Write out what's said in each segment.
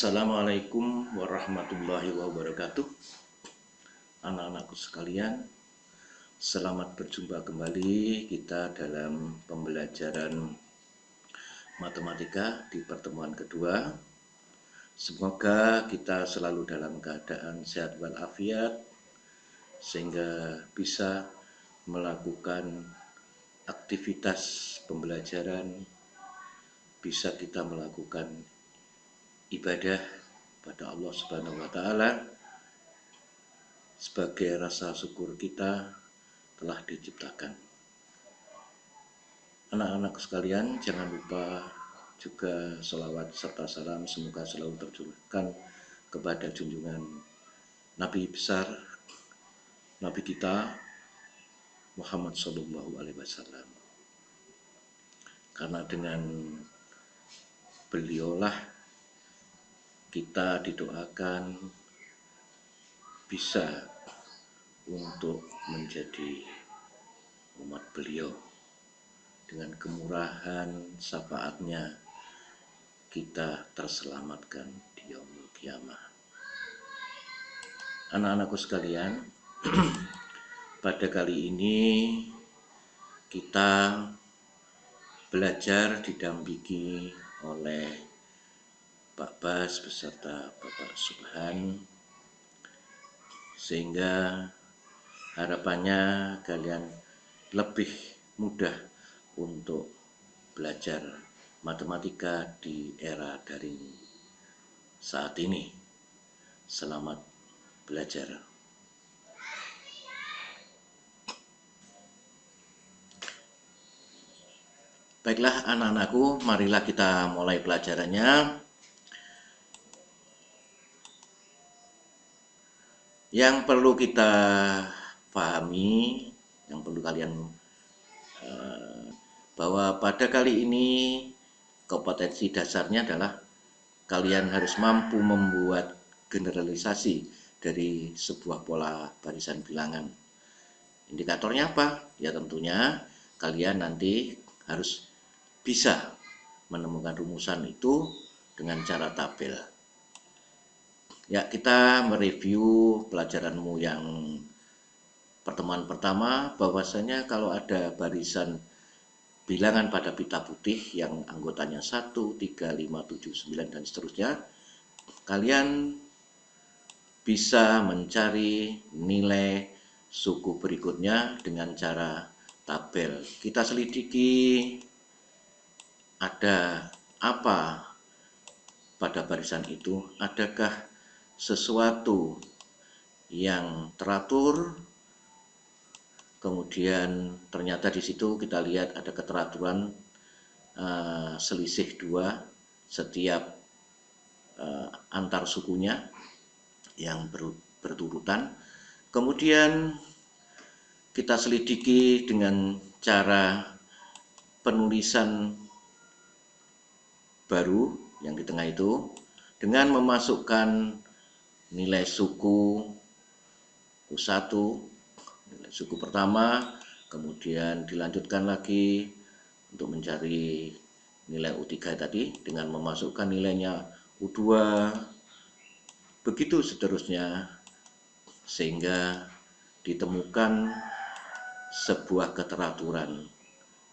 Assalamualaikum warahmatullahi wabarakatuh. Anak-anakku sekalian, selamat berjumpa kembali kita dalam pembelajaran matematika di pertemuan kedua. Semoga kita selalu dalam keadaan sehat walafiat sehingga bisa melakukan aktivitas pembelajaran, bisa kita melakukan ibadah pada Allah Subhanahu wa taala sebagai rasa syukur kita telah diciptakan. Anak-anak sekalian, jangan lupa juga sholawat serta salam semoga selalu tercurahkan kepada junjungan Nabi besar, Nabi kita Muhammad Shallallahu Alaihi Wasallam. Karena dengan beliaulah kita didoakan bisa untuk menjadi umat beliau. Dengan kemurahan syafaatnya kita terselamatkan di yaumul qiyamah. Anak-anakku sekalian, pada kali ini kita belajar didampingi oleh Pak Bas beserta Bapak Subhan, sehingga harapannya kalian lebih mudah untuk belajar matematika di era daring saat ini. Selamat belajar. Baiklah anak-anakku, marilah kita mulai pelajarannya. Yang perlu kita pahami, yang perlu kalian bahwa pada kali ini kompetensi dasarnya adalah kalian harus mampu membuat generalisasi dari sebuah pola barisan bilangan. Indikatornya apa? Ya tentunya kalian nanti harus bisa menemukan rumusan itu dengan cara tabel. Ya, kita mereview pelajaranmu yang pertemuan pertama, bahwasanya kalau ada barisan bilangan pada pita putih yang anggotanya 1, 3, 5, 7, 9, dan seterusnya, kalian bisa mencari nilai suku berikutnya dengan cara tabel. Kita selidiki ada apa pada barisan itu, adakah sesuatu yang teratur. Kemudian ternyata di situ kita lihat ada keteraturan selisih 2 setiap antar sukunya yang berturutan. Kemudian kita selidiki dengan cara penulisan baru yang di tengah itu dengan memasukkan nilai suku U1, nilai suku pertama, kemudian dilanjutkan lagi untuk mencari nilai U3 tadi dengan memasukkan nilainya U2, begitu seterusnya, sehingga ditemukan sebuah keteraturan.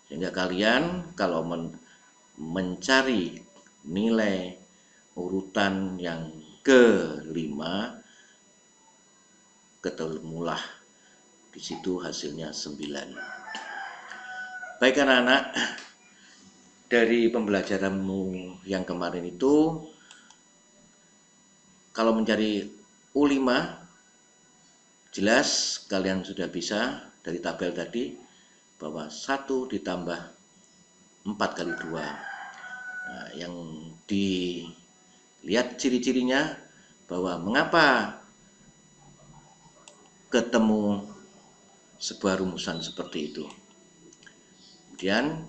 Sehingga kalian kalau mencari nilai urutan yang kelima, ketemulah di situ hasilnya 9. Baik anak-anak, dari pembelajaranmu yang kemarin itu, kalau mencari U5, jelas kalian sudah bisa dari tabel tadi bahwa 1 ditambah 4 kali 2. Nah, yang dilihat ciri-cirinya bahwa mengapa ketemu sebuah rumusan seperti itu. Kemudian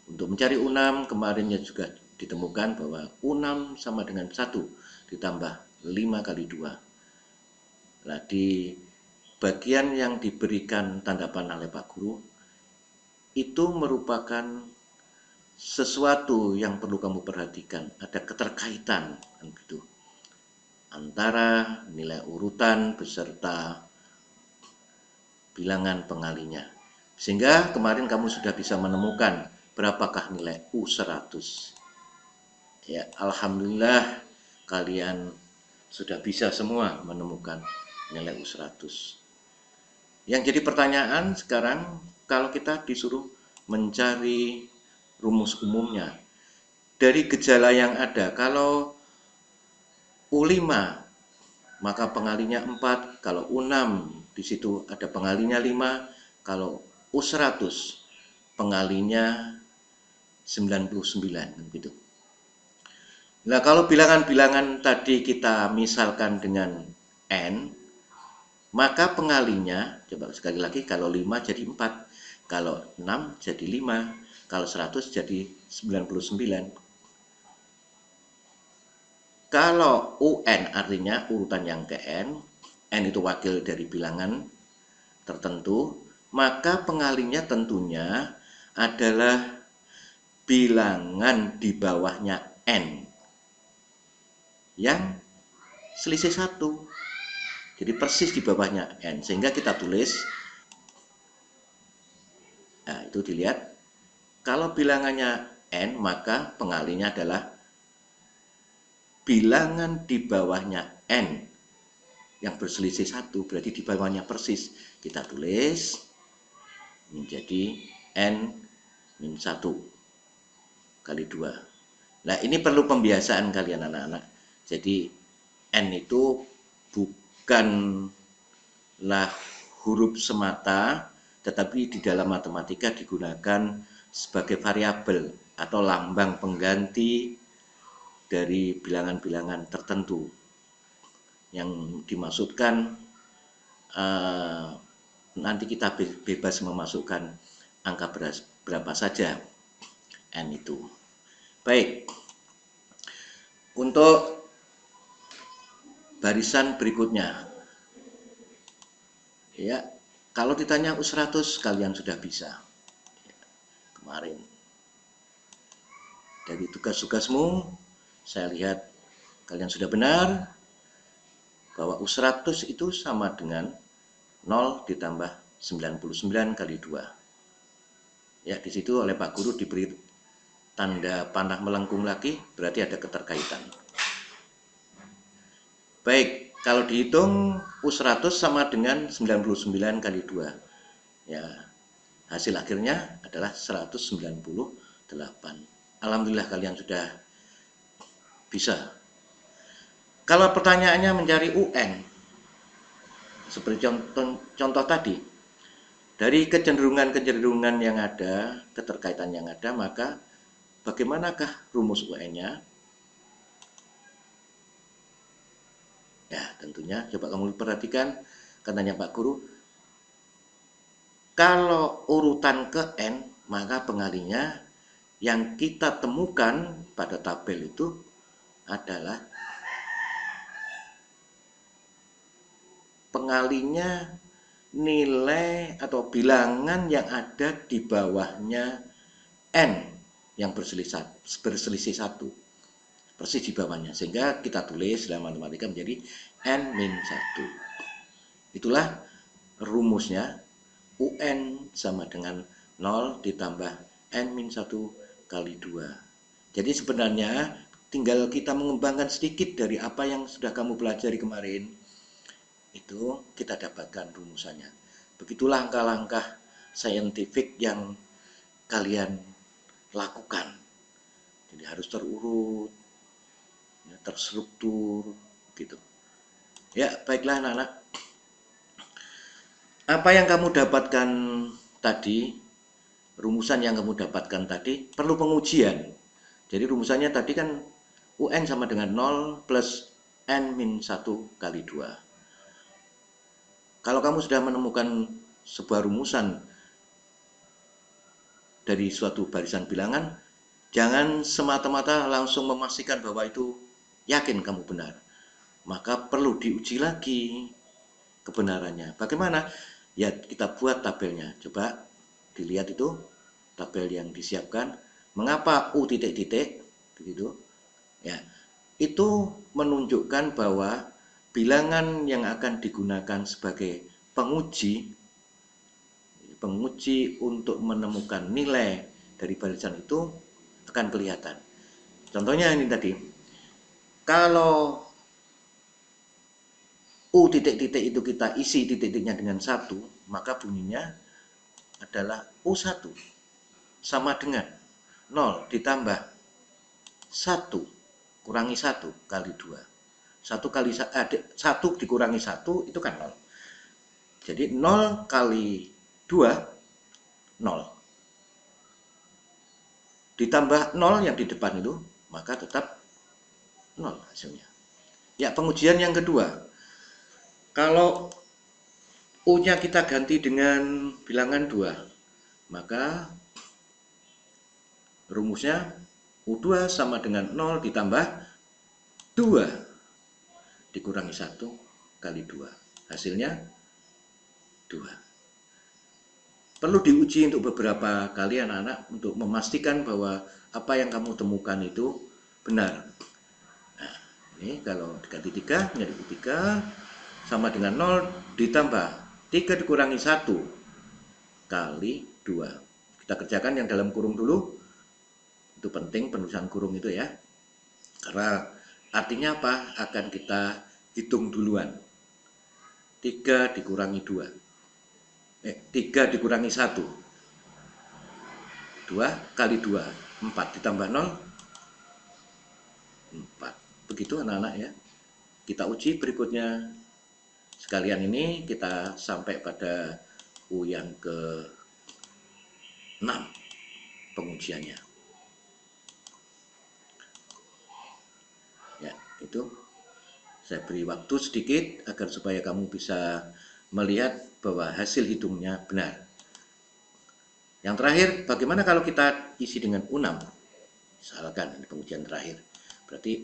untuk mencari U6 kemarinnya juga ditemukan bahwa U6 sama dengan 1 ditambah 5 kali 2. Nah, di bagian yang diberikan tanda panah oleh Pak Guru itu merupakan sesuatu yang perlu kamu perhatikan, ada keterkaitan gitu, antara nilai urutan beserta bilangan pengalinya. Sehingga kemarin kamu sudah bisa menemukan berapakah nilai U100. Ya, alhamdulillah kalian sudah bisa semua menemukan nilai U100. Yang jadi pertanyaan sekarang, kalau kita disuruh mencari rumus umumnya dari gejala yang ada, kalau U5 maka pengalinya 4, kalau U6 di situ ada pengalinya 5, kalau U100 pengalinya 99 gitu. Nah, kalau bilangan-bilangan tadi kita misalkan dengan N, maka pengalinya, coba sekali lagi, kalau 5 jadi 4, kalau 6 jadi 5, kalau 100 jadi 99. Kalau UN artinya urutan yang ke N, N itu wakil dari bilangan tertentu, maka pengalinya tentunya adalah bilangan di bawahnya N yang selisih 1. Jadi persis di bawahnya N, sehingga kita tulis, nah itu dilihat, kalau bilangannya N maka pengalinya adalah bilangan di bawahnya N yang berselisih 1, berarti di bawahnya persis. Kita tulis menjadi N-1 kali 2. Nah, ini perlu pembiasaan kalian anak-anak. Jadi N itu bukanlah huruf semata, tetapi di dalam matematika digunakan sebagai variabel atau lambang pengganti dari bilangan-bilangan tertentu yang dimaksudkan nanti kita bebas memasukkan angka berapa saja N itu. Baik, untuk barisan berikutnya, ya, kalau ditanya U100 kalian sudah bisa. Kemarin dari tugas-tugasmu saya lihat kalian sudah benar bahwa U100 itu sama dengan 0 ditambah 99 kali 2. Ya, di situ oleh Pak Guru diberi tanda panah melengkung lagi, berarti ada keterkaitan. Baik, kalau dihitung U100 sama dengan 99 kali 2. Ya, hasil akhirnya adalah 198. Alhamdulillah kalian sudah bisa. Kalau pertanyaannya mencari UN, seperti contoh tadi, dari kecenderungan-kecenderungan yang ada, keterkaitan yang ada, maka bagaimanakah rumus UN-nya? Ya, tentunya coba kamu perhatikan, katanya Pak Guru, kalau urutan ke N, maka pengalinya yang kita temukan pada tabel itu adalah pengalinya nilai atau bilangan yang ada di bawahnya N yang berselisih 1, persis di bawahnya, sehingga kita tulis dalam matematika menjadi N-1. Itulah rumusnya, UN sama dengan 0 ditambah N-1 kali 2. Jadi sebenarnya tinggal kita mengembangkan sedikit dari apa yang sudah kamu pelajari kemarin, itu kita dapatkan rumusannya. Begitulah langkah-langkah saintifik yang kalian lakukan. Jadi harus terurut, terstruktur, gitu. Ya, baiklah anak-anak. Apa yang kamu dapatkan tadi, rumusan yang kamu dapatkan tadi, perlu pengujian. Jadi rumusannya tadi kan UN sama dengan 0 plus N-1 kali 2. Kalau kamu sudah menemukan sebuah rumusan dari suatu barisan bilangan, jangan semata-mata langsung memastikan bahwa itu yakin kamu benar. Maka perlu diuji lagi kebenarannya. Bagaimana? Ya, kita buat tabelnya. Coba dilihat itu tabel yang disiapkan. Mengapa U titik-titik? Begitu. Ya, itu menunjukkan bahwa bilangan yang akan digunakan sebagai penguji untuk menemukan nilai dari barisan itu akan kelihatan. Contohnya ini tadi, kalau U titik-titik itu kita isi titik-titiknya dengan 1, maka bunyinya adalah U1 sama dengan 0 ditambah 1 kurangi 1 kali 2. 1 dikurangi 1 itu kan 0. Jadi 0 kali 2, 0. Ditambah 0 yang di depan itu, maka tetap 0 hasilnya. Ya, pengujian yang kedua. Kalau U-nya kita ganti dengan bilangan 2, maka rumusnya U2 sama dengan 0 ditambah 2 dikurangi 1 kali 2. Hasilnya 2. Perlu diuji untuk beberapa kali anak-anak untuk memastikan bahwa apa yang kamu temukan itu benar. Nah, ini kalau diganti 3 menjadi 3 sama dengan 0 ditambah 3 dikurangi 1 kali 2. Kita kerjakan yang dalam kurung dulu. Itu penting penulisan kurung itu ya. Karena artinya apa? Akan kita hitung duluan. 3 dikurangi 2. 3 dikurangi 1. 2 kali 2. 4 ditambah 0. 4. Begitu anak-anak ya. Kita uji berikutnya. Sekalian ini kita sampai pada U yang ke-6 pengujiannya. Ya, itu saya beri waktu sedikit agar supaya kamu bisa melihat bahwa hasil hitungnya benar. Yang terakhir, bagaimana kalau kita isi dengan U6? Misalkan ini pengujian terakhir. Berarti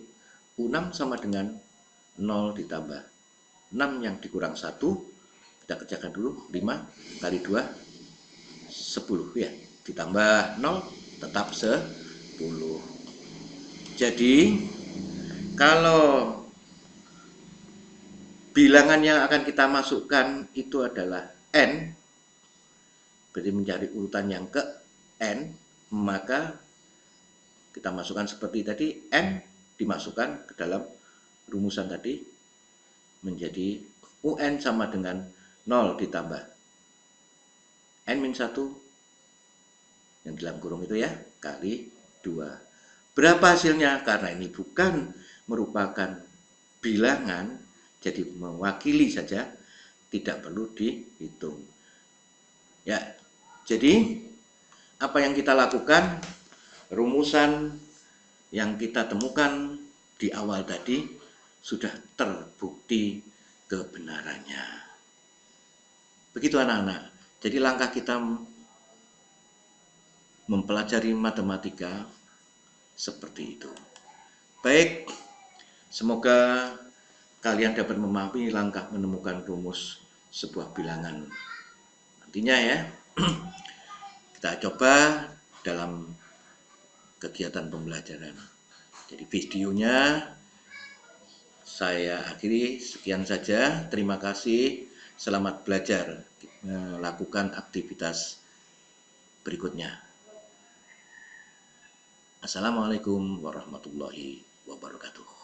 U6 sama dengan 0 ditambah 6 yang dikurang 1. Kita kerjakan dulu. 5 kali 2, 10 ya. Ditambah 0 tetap 10. Jadi kalau bilangan yang akan kita masukkan itu adalah N, berarti mencari urutan yang ke N, maka kita masukkan seperti tadi, N dimasukkan ke dalam rumusan tadi menjadi UN sama dengan 0 ditambah N-1 yang dalam kurung itu ya, kali 2. Berapa hasilnya? Karena ini bukan merupakan bilangan, jadi mewakili saja, tidak perlu dihitung. Ya, jadi apa yang kita lakukan? Rumusan yang kita temukan di awal tadi sudah terbukti kebenarannya. Begitu anak-anak. Jadi langkah kita mempelajari matematika seperti itu. Baik, semoga kalian dapat memahami langkah menemukan rumus sebuah bilangan. Nantinya ya, kita coba dalam kegiatan pembelajaran. Jadi videonya saya akhiri sekian saja. Terima kasih. Selamat belajar. Melakukan aktivitas berikutnya. Assalamualaikum warahmatullahi wabarakatuh.